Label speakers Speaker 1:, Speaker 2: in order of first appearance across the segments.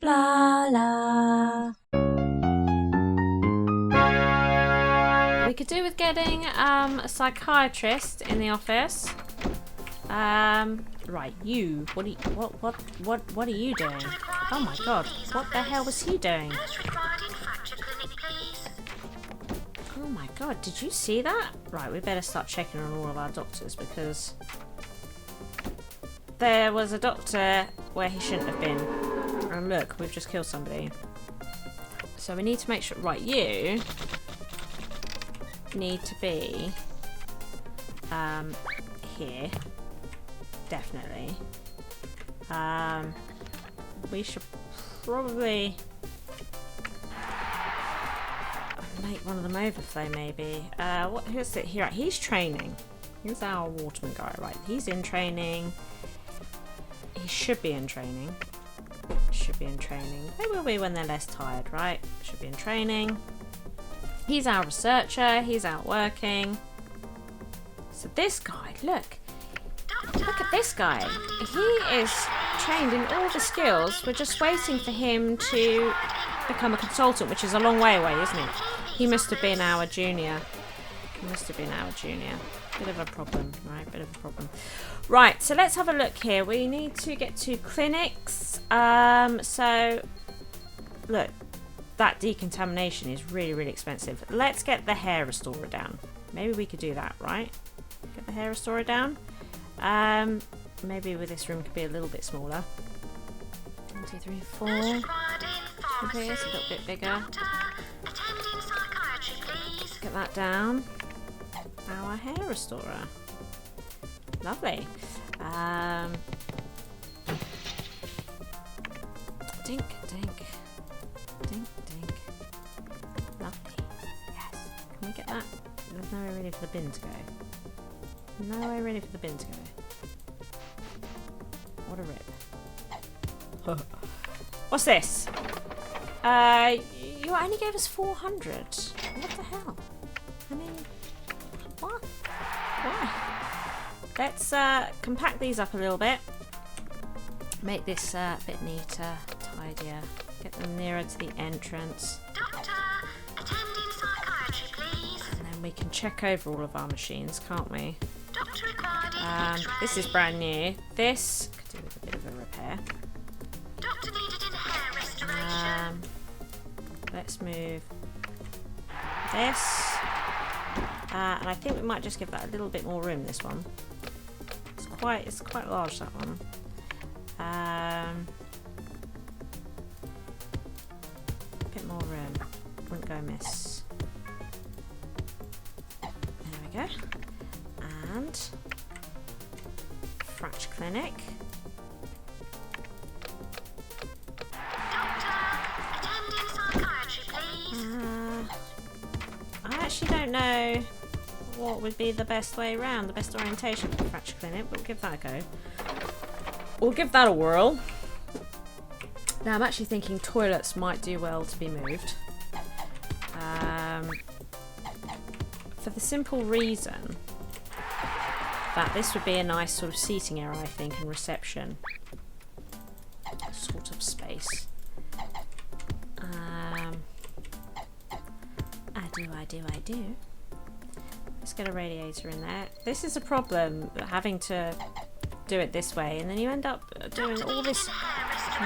Speaker 1: Blarla. We could do with getting a psychiatrist in the office. Right, you. What are you doing? Oh my god, what the hell was he doing? Oh my god, did you see that? Right, we better start checking on all of our doctors because there was a doctor where he shouldn't have been. And look, we've just killed somebody. So we need to make sure. Right, you need to be here. Definitely. We should probably make one of them overflow, maybe. Who's it here? He's training. Here's our waterman guy, right? He's in training. He should be in training. Should be in training. They will be when they're less tired, right? Should be in training. He's our researcher. He's out working. So this guy, look. Look at this guy. He is trained in all the skills. We're just waiting for him to become a consultant, which is a long way away, isn't it? He must have been our junior. He must have been our junior. Bit of a problem, right? Bit of a problem. Right, so let's have a look here. We need to get to clinics. So, look, that decontamination is really, really expensive. Let's get the hair restorer down. Maybe we could do that, right? Get the hair restorer down. Maybe with this room could be a little bit smaller. 1, 2, 3, 4. Okay, it's a little bit bigger. Get that down. Our hair restorer. Lovely. Dink, dink. Dink, dink. Lovely. Yes. Can we get that? There's no way really for the bin to go. No way really for the bin to go. What a rip. What's this? You only gave us 400. What the hell? I mean, what? Why? Let's compact these up a little bit. Make this a bit neater, tidier. Get them nearer to the entrance.
Speaker 2: Doctor, attending psychiatry, please.
Speaker 1: And then we can check over all of our machines, can't we?
Speaker 2: Doctor required
Speaker 1: This is brand new. This could do with a bit of a repair.
Speaker 2: Doctor needed in hair restoration.
Speaker 1: Let's move this. And I think we might just give that a little bit more room, this one. It's quite large, that one. A bit more room. Wouldn't go amiss. There we go. And fracture clinic.
Speaker 2: Doctor, attending psychiatry, please.
Speaker 1: I actually don't know what would be the best way around, the best orientation for the fracture clinic, but we'll give that a go. We'll give that a whirl. Now I'm actually thinking toilets might do well to be moved. For the simple reason that this would be a nice sort of seating area, I think, and reception sort of space. I do. Let's get a radiator in there. This is a problem, having to do it this way, and then you end up doing all this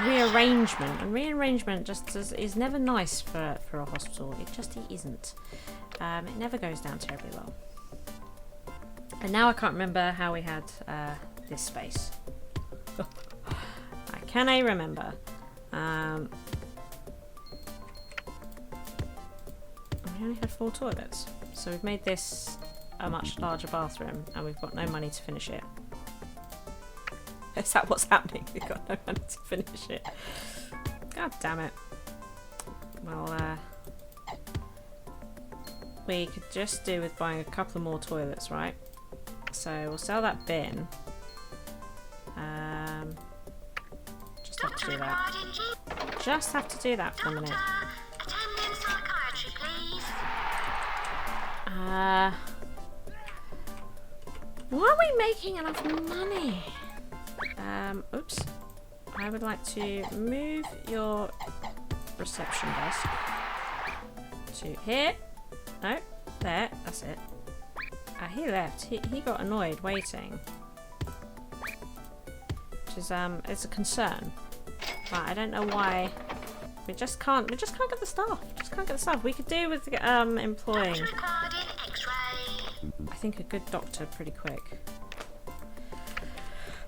Speaker 1: rearrangement, and rearrangement just is never nice for a hospital. It just isn't. It never goes down terribly well. And now I can't remember how we had this space. Can I remember? We only had 4 toilets, so we've made this a much larger bathroom, and we've got no money to finish it. Is that what's happening? We've got no money to finish it. God damn it. Well, we could just do with buying a couple of more toilets, right? So we'll sell that bin. Just have to do that. Just have to do that for a minute.
Speaker 2: Attending psychiatry, please.
Speaker 1: Why are we making enough money? Oops. I would like to move your reception desk to here. No, there. That's it. He left. He got annoyed waiting, which is it's a concern. But I don't know why. We just can't get the staff. Just can't get the staff. We could do with employing, I think, a good doctor pretty quick.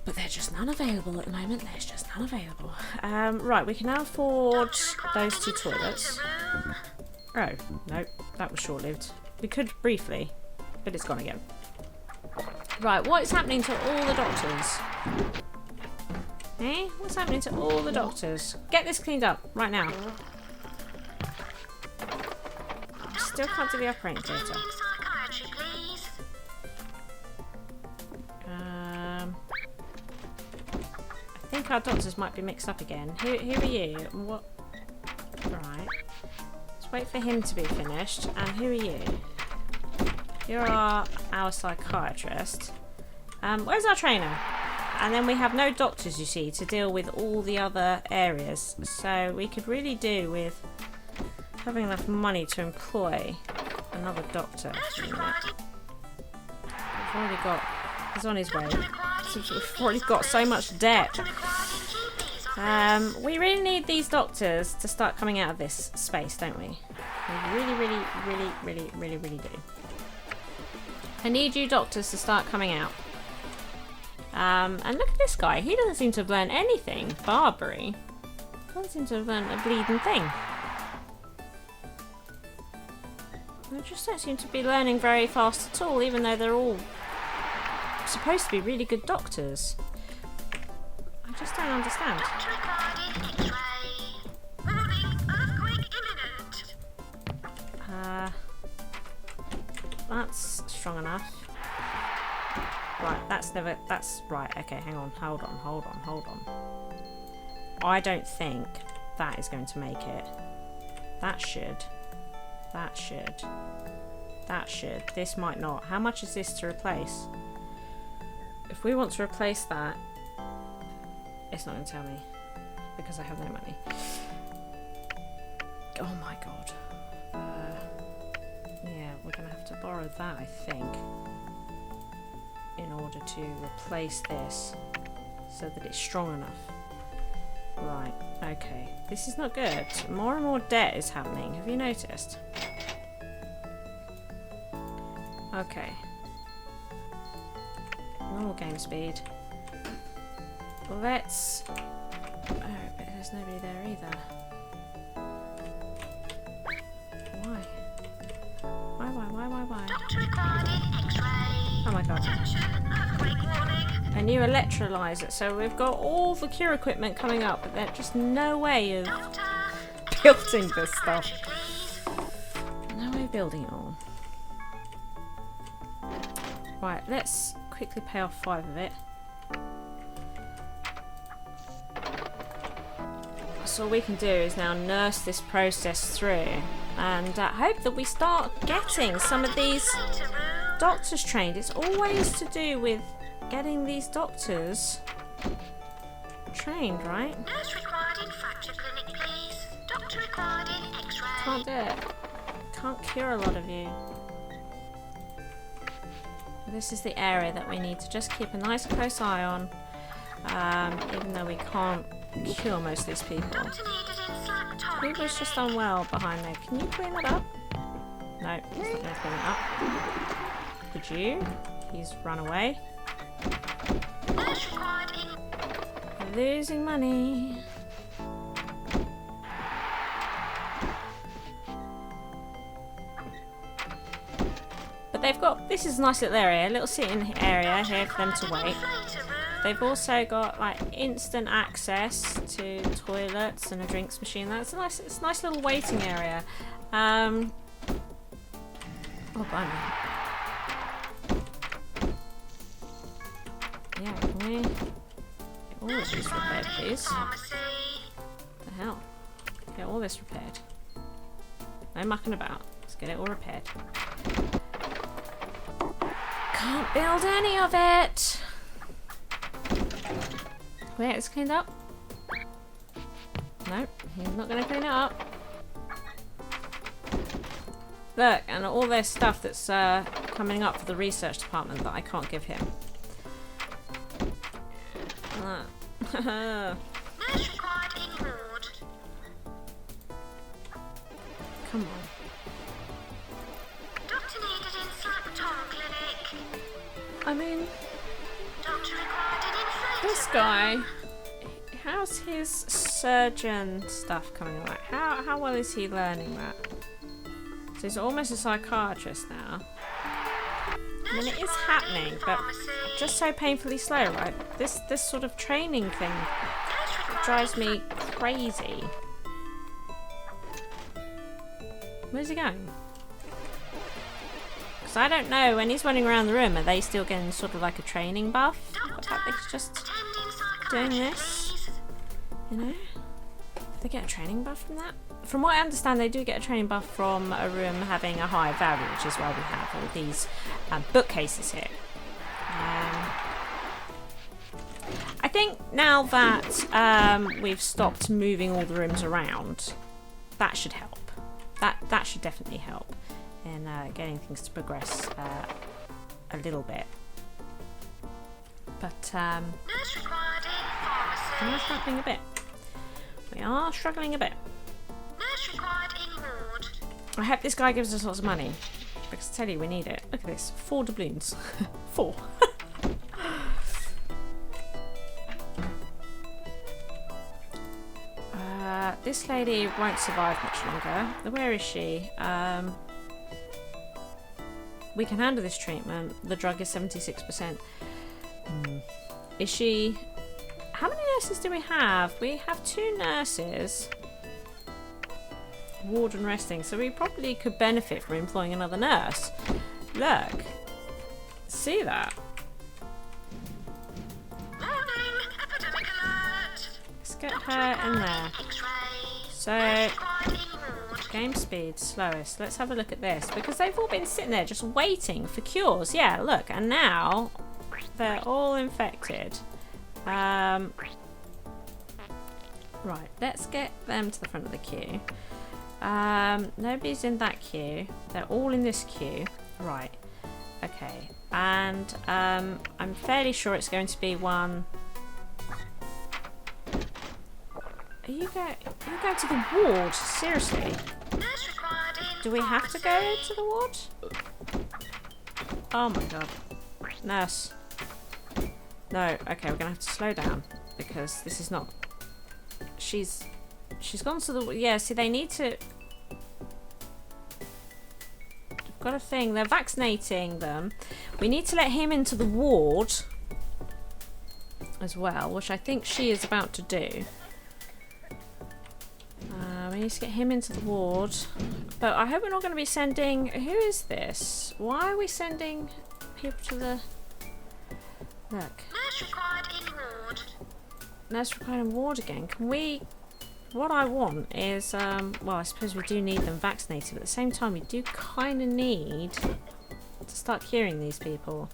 Speaker 1: But there's just none available at the moment. There's just none available. Right, we can now afford those 2 toilets. Oh, no, that was short-lived. We could briefly, but it's gone again. Right, what is happening to all the doctors? Eh? What's happening to all the doctors? Get this cleaned up right now. Still can't do the operating theatre. I think our doctors might be mixed up again. Who are you? What? Right. Let's wait for him to be finished. And who are you? You're our psychiatrist. Where's our trainer? And then we have no doctors, you see, to deal with all the other areas. So we could really do with having enough money to employ another doctor. We've already got... He's on his way. We've already got so much debt. We really need these doctors to start coming out of this space, don't we? We really do. I need you doctors to start coming out. And look at this guy. He doesn't seem to have learned anything. Barbary. Doesn't seem to have learned a bleeding thing. They just don't seem to be learning very fast at all, even though they're all supposed to be really good doctors. I just don't understand. That's strong enough. Right, that's right, okay, hang on, hold on. I don't think that is going to make it. That should. This might not. How much is this to replace? If we want to replace that, it's not going to tell me, because I have no money. Oh my god. Yeah, we're going to have to borrow that, I think, in order to replace this so that it's strong enough. Right, okay. This is not good. More and more debt is happening. Have you noticed? Okay. Normal game speed. Let's... Oh, but there's nobody there either. Why? Why? Oh my god. A new electrolyzer. So we've got all the cure equipment coming up, but there's just no way of building this stuff. No way of building it all. Right, let's quickly pay off 5 of it. So all we can do is now nurse this process through and hope that we start getting some of these doctors trained. It's always to do with getting these doctors trained, right?
Speaker 2: Nurse required in fracture clinic, please. Doctor required in X-ray.
Speaker 1: Can't do it. Can't cure a lot of you. This is the area that we need to just keep a nice close eye on, even though we can't cure most of these people. People's just unwell behind there. Can you clean that up? No, he's not going to clean it up. Could you? He's run away. We're losing money. But they've got, this is a nice little area, a little sitting area here for them to wait. They've also got like instant access to toilets and a drinks machine. That's a nice, it's a nice little waiting area. Oh, blimey. Yeah, can we get all of this repaired, please? What the hell? Get all this repaired. No mucking about. Let's get it all repaired. Can't build any of it. Wait, it's cleaned up. Nope, he's not going to clean it up. Look, and all this stuff that's coming up for the research department that I can't give him.
Speaker 2: Nurse required in ward.
Speaker 1: Come on.
Speaker 2: Doctor needed in Slackton Clinic.
Speaker 1: I mean,
Speaker 2: Doctor required in inflator.
Speaker 1: this guy, how's his surgeon stuff coming along? How well is he learning that? So he's almost a psychiatrist now. I mean, it is happening, but just so painfully slow, right? This sort of training thing drives me crazy. Where's he going? Because I don't know, when he's running around the room, are they still getting sort of like a training buff? The fact that he's just doing this, you know? They get a training buff from that? From what I understand, they do get a training buff from a room having a high value, which is why we have all these bookcases here. I think now that we've stopped moving all the rooms around, that should help. That should definitely help in getting things to progress a little bit. But
Speaker 2: Nurse required in pharmacy.
Speaker 1: we are struggling a bit. We are struggling a bit.
Speaker 2: Nurse required in ward.
Speaker 1: I hope this guy gives us lots of money, because I tell you, we need it. Look at this, 4 doubloons. 4. This lady won't survive much longer. Where is she? We can handle this treatment. The drug is 76%. Is she... How many nurses do we have? We have 2 nurses. Ward and resting. So we probably could benefit from employing another nurse. Look. See that?
Speaker 2: Warning! Epidemic alert!
Speaker 1: Let's get her in there.
Speaker 2: X-ray.
Speaker 1: So,
Speaker 2: Required in ward.
Speaker 1: game speed, slowest. Let's have a look at this. Because they've all been sitting there just waiting for cures. Yeah, look. And now they're all infected. Right, let's get them to the front of the queue. Nobody's in that queue. They're all in this queue. Right. Okay. And I'm fairly sure it's going to be one... Are you going to the ward? Seriously?
Speaker 2: Nurse required in
Speaker 1: Do we have to go to the ward? Oh my god. Nurse. No, okay, we're gonna have to slow down because this is not... She's gone to the... Yeah, see, they need to... We've got a thing. They're vaccinating them. We need to let him into the ward as well, which I think she is about to do. We need to get him into the ward. But I hope we're not going to be sending... Who is this? Why are we sending people to the... Look.
Speaker 2: Nurse required in ward.
Speaker 1: Nurse required in ward again. Can we... What I want is... well, I suppose we do need them vaccinated. But at the same time, we do kind of need to start curing these people.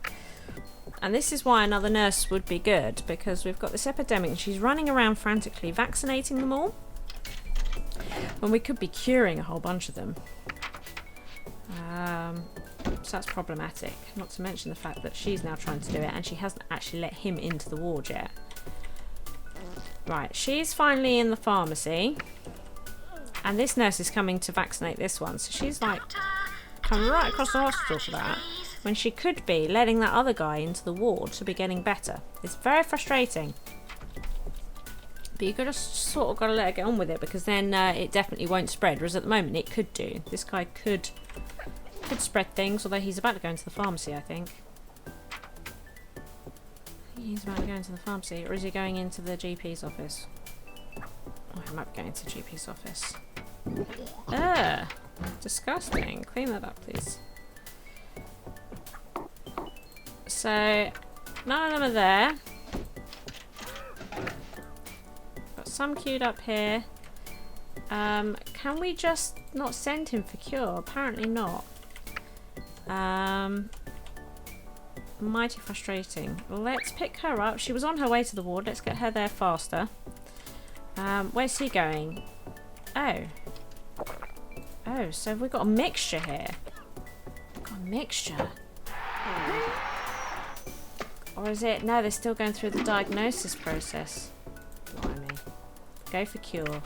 Speaker 1: And this is why another nurse would be good. Because we've got this epidemic and she's running around frantically vaccinating them all. When we could be curing a whole bunch of them. So that's problematic. Not to mention the fact that she's now trying to do it and she hasn't actually let him into the ward yet. Right, she's finally in the pharmacy. And this nurse is coming to vaccinate this one. So she's like coming right across the hospital for that. When she could be letting that other guy into the ward to be getting better. It's very frustrating. But you've just sort of got to let her get on with it because then it definitely won't spread. Whereas at the moment it could do. This guy could spread things, although he's about to go into the pharmacy, I think. He's about to go into the pharmacy, or is he going into the GP's office? Oh, he might be going to the GP's office. Ugh! Disgusting. Clean that up, please. So, none of them are there. Got some queued up here. Can we just not send him for cure? Apparently not. Mighty frustrating. Let's pick her up. She was on her way to the ward. Let's get her there faster. Where's he going? Oh. Oh, so we've got a mixture here. We've got a mixture. Or is it... No, they're still going through the diagnosis process. Blimey. Go for cure.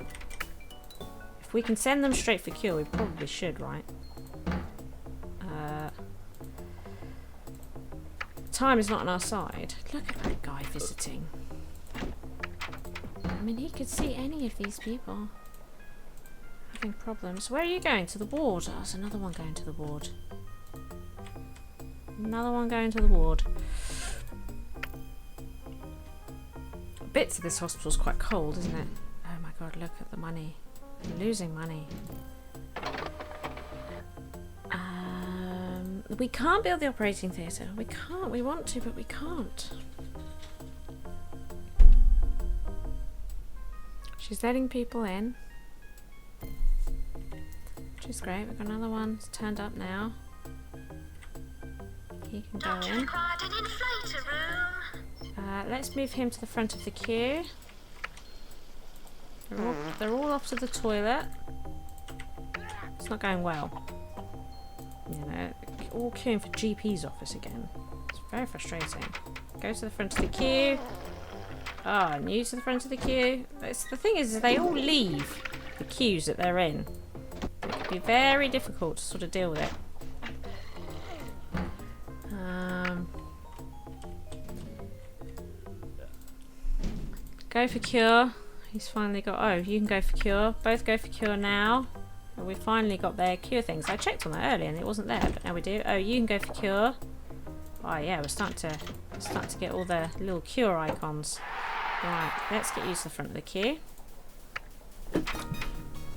Speaker 1: If we can send them straight for cure, we probably should, right? Time is not on our side. Look at that guy visiting. I mean, he could see any of these people having problems. Where are you going? To the ward? Oh, there's another one going to the ward. Another one going to the ward. Bits of this hospital's quite cold, isn't it? Oh my god, look at the money. We're losing money. We can't build the operating theatre. We can't. We want to, but we can't. She's letting people in. Which is great. We've got another one. It's turned up now. He can go in. Let's move him to the front of the queue. They're all off to the toilet. It's not going well. You know, all queuing for GP's office again. It's very frustrating. Go to the front of the queue. Ah, new to the front of the queue. The thing is, they all leave the queues that they're in. It can be very difficult to sort of deal with it. Go for cure. He's finally got... Oh, you can go for cure. Both go for cure now. We finally got their cure things. I checked on that earlier and it wasn't there, but now we do. Oh, you can go for cure. Oh yeah, we're starting to get all the little cure icons. Right, let's get you to the front of the queue.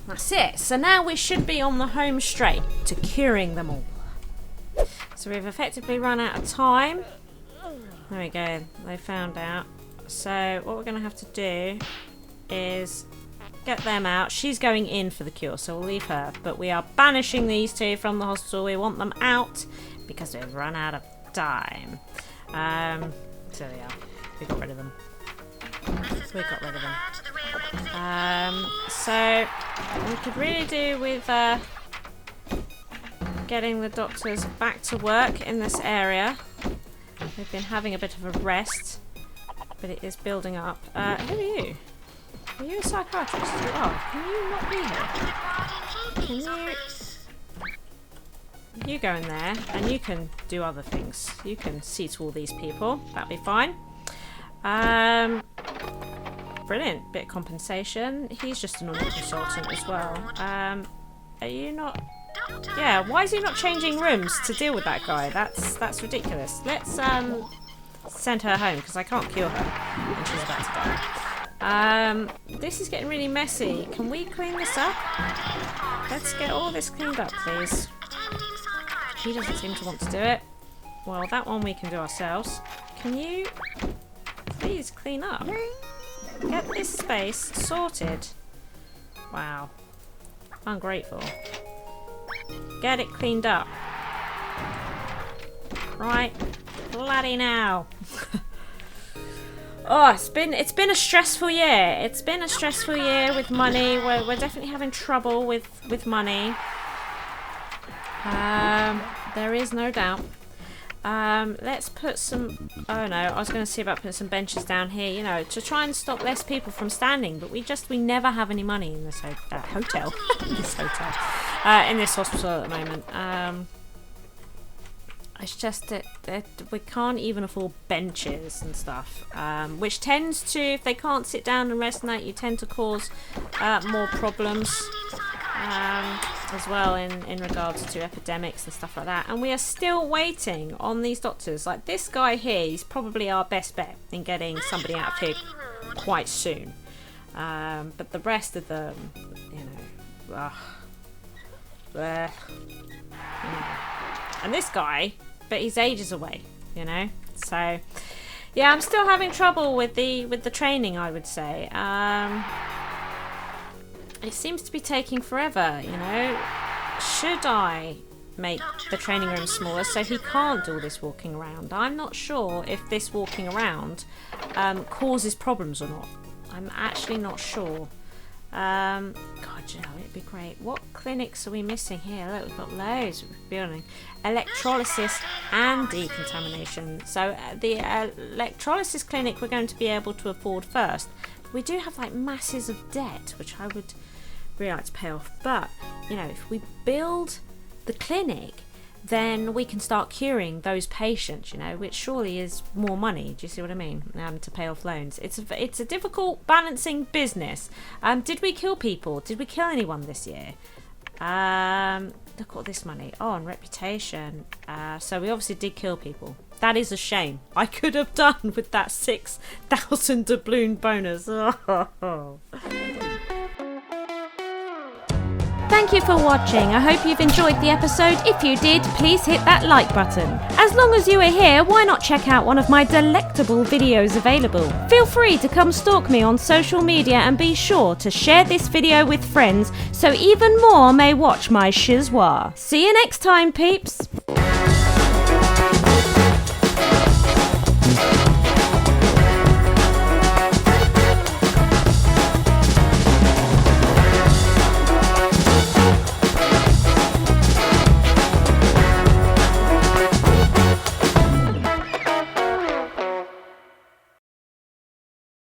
Speaker 1: That's it. So now we should be on the home straight to curing them all. So we've effectively run out of time. There we go. They found out. So what we're going to have to do is get them out. She's going in for the cure, so we'll leave her. But we are banishing these two from the hospital. We want them out because we've run out of time. So they are. We got rid of them. We got rid of them. So we could really do with getting the doctors back to work in this area. We've been having a bit of a rest, but it is building up. Who are you? Are you a psychiatrist? You are. Can you not be here? Can you... You go in there and you can do other things. You can see to all these people. That'll be fine. Brilliant. Bit of compensation. He's just a normal consultant as well. Are you not... Yeah, why is he not changing rooms to deal with that guy? That's ridiculous. Let's send her home because I can't cure her and she's about to die. This is getting really messy. Can we clean this up? Let's get all this cleaned up, please. He doesn't seem to want to do it. Well, that one we can do ourselves. Can you please clean up? Get this space sorted. Wow. Ungrateful. Get it cleaned up. Right. Bloody now. Oh, it's been a stressful year. It's been a stressful year with money. We're definitely having trouble with money. There is no doubt. Let's put some... Oh no, I was going to see about putting some benches down here, you know, to try and stop less people from standing. But we never have any money in this hotel. In this hospital at the moment. It's just that we can't even afford benches and stuff, which tends to, if they can't sit down and rest night, you tend to cause more problems as well in regards to epidemics and stuff like that. And we are still waiting on these doctors. Like this guy here, he's probably our best bet in getting somebody out of here quite soon. But the rest of them, you know, and this guy, but he's ages away, you know. So yeah, I'm still having trouble with the training, I would say. It seems to be taking forever, you know. Should I make the training room smaller so he can't do all this walking around? I'm not sure if this walking around causes problems or not. I'm actually not sure. God, you know, it'd be great. What clinics are we missing here? Look, we've got loads of building. Electrolysis and decontamination. So the electrolysis clinic we're going to be able to afford first. We do have like masses of debt, which I would really like to pay off. But, you know, if we build the clinic, then we can start curing those patients, you know, which surely is more money. Do you see what I mean? To pay off loans. It's a difficult balancing business. Did we kill people? Did we kill anyone this year? Look at all this money. Oh, and reputation. So we obviously did kill people. That is a shame. I could have done with that 6,000 doubloon bonus. Oh. Thank you for watching. I hope you've enjoyed the episode. If you did, please hit that like button. As long as you are here, why not check out one of my delectable videos available? Feel free to come stalk me on social media and be sure to share this video with friends so even more may watch my schizwa. See you next time, peeps.